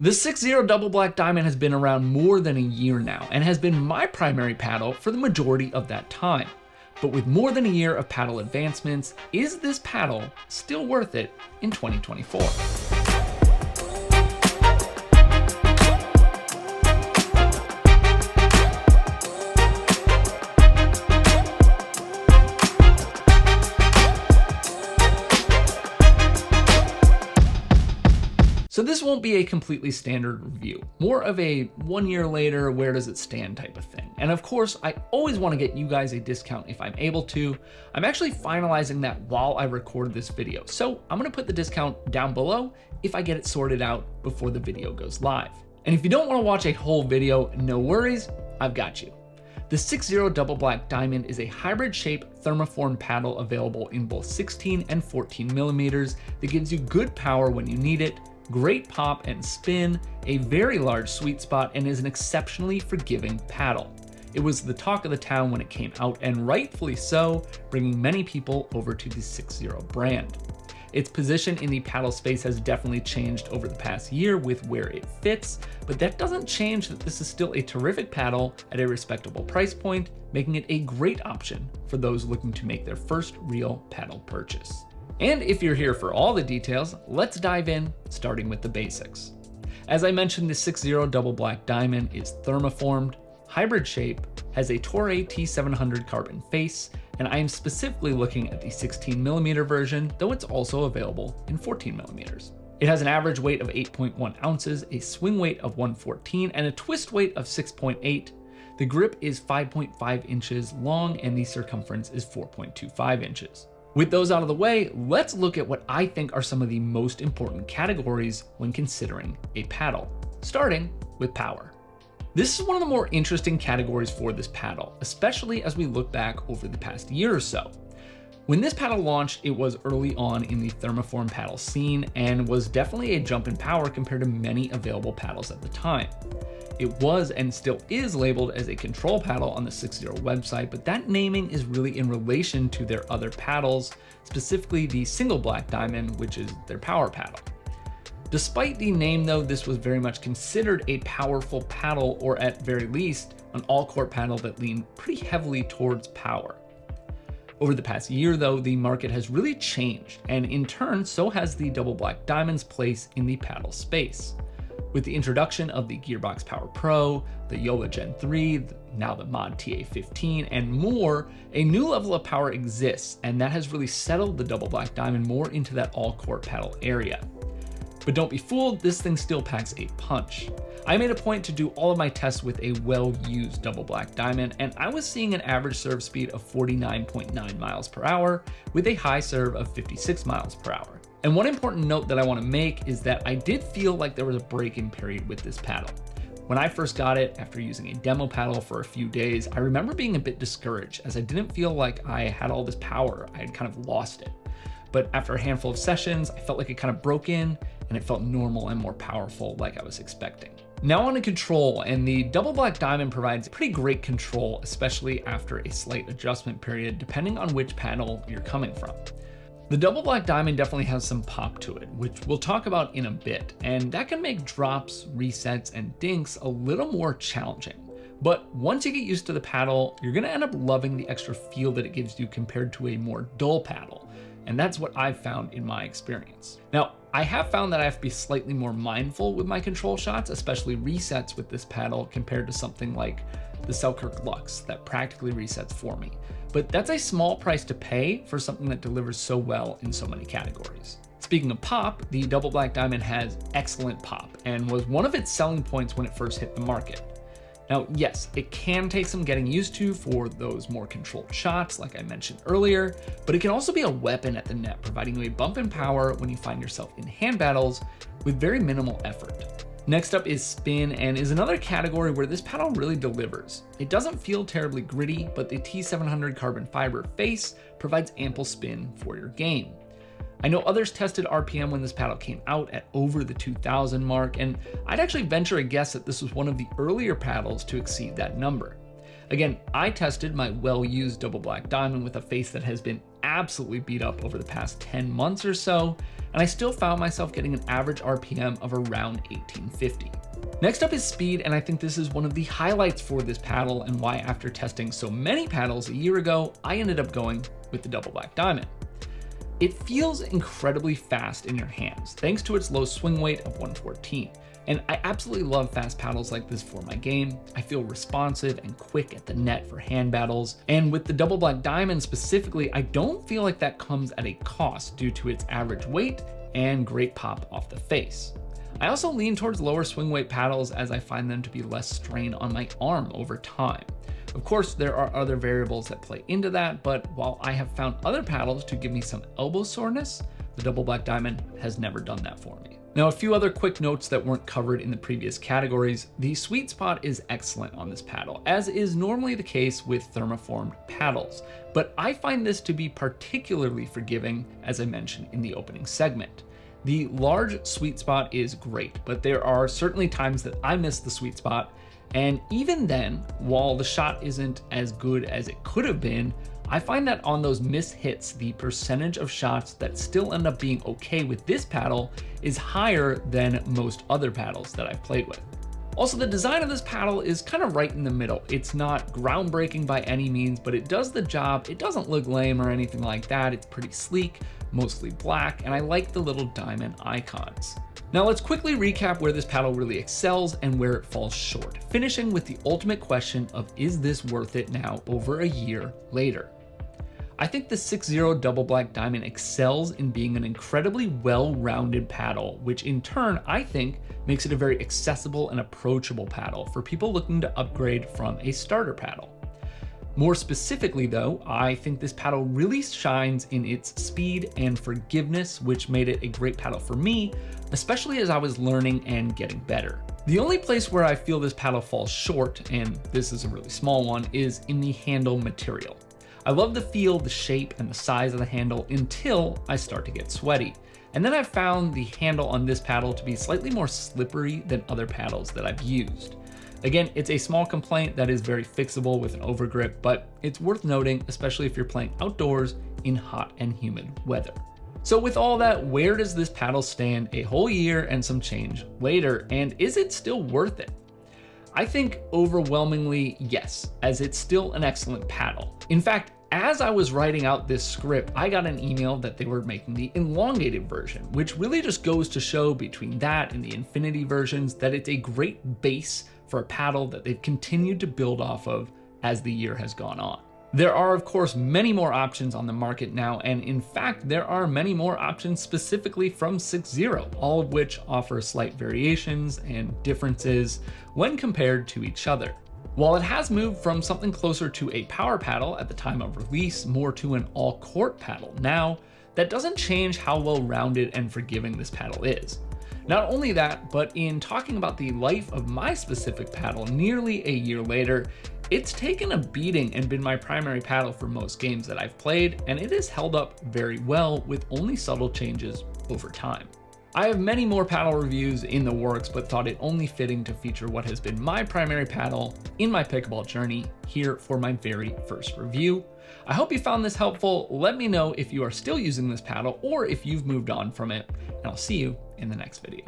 The 6-0 Double Black Diamond has been around more than a year now and has been my primary paddle for the majority of that time. But with more than a year of paddle advancements, is this paddle still worth it in 2024? So this won't be a completely standard review, more of a 1 year later, where does it stand type of thing. And of course, I always want to get you guys a discount if I'm able to. I'm actually finalizing that while I record this video. So I'm going to put the discount down below if I get it sorted out before the video goes live. And if you don't want to watch a whole video, no worries, I've got you. The 6-0 Double Black Diamond is a hybrid shape thermoformed paddle available in both 16 and 14 millimeters that gives you good power when you need it, great pop and spin, a very large sweet spot, and is an exceptionally forgiving paddle. It was the talk of the town when it came out, and rightfully so, bringing many people over to the 6-0 brand. Its position in the paddle space has definitely changed over the past year with where it fits, but that doesn't change that this is still a terrific paddle at a respectable price point, making it a great option for those looking to make their first real paddle purchase. And if you're here for all the details, let's dive in, starting with the basics. As I mentioned, the 6-0 Double Black Diamond is thermoformed, hybrid shape, has a Toray T700 carbon face, and I am specifically looking at the 16 millimeter version, though it's also available in 14 millimeters. It has an average weight of 8.1 ounces, a swing weight of 114, and a twist weight of 6.8. The grip is 5.5 inches long, and the circumference is 4.25 inches. With those out of the way, let's look at what I think are some of the most important categories when considering a paddle, starting with power. This is one of the more interesting categories for this paddle, especially as we look back over the past year or so. When this paddle launched, it was early on in the thermoform paddle scene and was definitely a jump in power compared to many available paddles at the time. It was and still is labeled as a control paddle on the 6-0 website, but that naming is really in relation to their other paddles, specifically the single black diamond, which is their power paddle. Despite the name though, this was very much considered a powerful paddle, or at very least, an all-court paddle that leaned pretty heavily towards power. Over the past year though, the market has really changed, and in turn, so has the Double Black Diamond's place in the paddle space. With the introduction of the Gearbox Power Pro, the Yola Gen 3, now the Mod TA15, and more, a new level of power exists, and that has really settled the Double Black Diamond more into that all-court paddle area. But don't be fooled, this thing still packs a punch. I made a point to do all of my tests with a well-used Double Black Diamond, and I was seeing an average serve speed of 49.9 miles per hour with a high serve of 56 miles per hour. And one important note that I want to make is that I did feel like there was a break-in period with this paddle. When I first got it, after using a demo paddle for a few days, I remember being a bit discouraged as I didn't feel like I had all this power. I had kind of lost it. But after a handful of sessions, I felt like it kind of broke in and it felt normal and more powerful like I was expecting. Now on to control, and the Double Black Diamond provides pretty great control, especially after a slight adjustment period, depending on which paddle you're coming from. The Double Black Diamond definitely has some pop to it, which we'll talk about in a bit, and that can make drops, resets, and dinks a little more challenging. But once you get used to the paddle, you're gonna end up loving the extra feel that it gives you compared to a more dull paddle, and that's what I've found in my experience. Now, I have found that I have to be slightly more mindful with my control shots, especially resets with this paddle compared to something like the Selkirk Lux that practically resets for me. But that's a small price to pay for something that delivers so well in so many categories. Speaking of pop, the Double Black Diamond has excellent pop and was one of its selling points when it first hit the market. Now, yes, it can take some getting used to for those more controlled shots, like I mentioned earlier, but it can also be a weapon at the net, providing you a bump in power when you find yourself in hand battles with very minimal effort. Next up is spin, and is another category where this paddle really delivers. It doesn't feel terribly gritty, but the T700 carbon fiber face provides ample spin for your game. I know others tested RPM when this paddle came out at over the 2000 mark, and I'd actually venture a guess that this was one of the earlier paddles to exceed that number. Again, I tested my well-used Double Black Diamond with a face that has been absolutely beat up over the past 10 months or so, and I still found myself getting an average RPM of around 1850. Next up is speed, and I think this is one of the highlights for this paddle and why after testing so many paddles a year ago, I ended up going with the double black diamond. It feels incredibly fast in your hands, thanks to its low swing weight of 114. And I absolutely love fast paddles like this for my game. I feel responsive and quick at the net for hand battles. And with the double black diamond specifically, I don't feel like that comes at a cost due to its average weight and great pop off the face. I also lean towards lower swing weight paddles as I find them to be less strain on my arm over time. Of course, there are other variables that play into that, but while I have found other paddles to give me some elbow soreness, the double black diamond has never done that for me. Now, a few other quick notes that weren't covered in the previous categories. The sweet spot is excellent on this paddle, as is normally the case with thermoformed paddles, but I find this to be particularly forgiving, as I mentioned in the opening segment. The large sweet spot is great, but there are certainly times that I miss the sweet spot, and even then, while the shot isn't as good as it could have been, I find that on those missed hits, the percentage of shots that still end up being okay with this paddle is higher than most other paddles that I've played with. Also, the design of this paddle is kind of right in the middle. It's not groundbreaking by any means, but it does the job. It doesn't look lame or anything like that. It's pretty sleek, mostly black, and I like the little diamond icons. Now let's quickly recap where this paddle really excels and where it falls short, finishing with the ultimate question of, is this worth it now over a year later? I think the 6.0 double black diamond excels in being an incredibly well-rounded paddle, which in turn, I think, makes it a very accessible and approachable paddle for people looking to upgrade from a starter paddle. More specifically though, I think this paddle really shines in its speed and forgiveness, which made it a great paddle for me, especially as I was learning and getting better. The only place where I feel this paddle falls short, and this is a really small one, is in the handle material. I love the feel, the shape, and the size of the handle until I start to get sweaty. And then I've found the handle on this paddle to be slightly more slippery than other paddles that I've used. Again, it's a small complaint that is very fixable with an overgrip, but it's worth noting, especially if you're playing outdoors in hot and humid weather. So with all that, where does this paddle stand a whole year and some change later, and is it still worth it? I think overwhelmingly yes, as it's still an excellent paddle. In fact, as I was writing out this script, I got an email that they were making the elongated version, which really just goes to show between that and the infinity versions that it's a great base for a paddle that they've continued to build off of as the year has gone on. There are, of course, many more options on the market now, and in fact, there are many more options specifically from 6.0, all of which offer slight variations and differences when compared to each other. While it has moved from something closer to a power paddle at the time of release more to an all-court paddle now, that doesn't change how well-rounded and forgiving this paddle is. Not only that, but in talking about the life of my specific paddle nearly a year later, it's taken a beating and been my primary paddle for most games that I've played, and it has held up very well with only subtle changes over time. I have many more paddle reviews in the works, but thought it only fitting to feature what has been my primary paddle in my pickleball journey here for my very first review. I hope you found this helpful. Let me know if you are still using this paddle or if you've moved on from it, and I'll see you in the next video.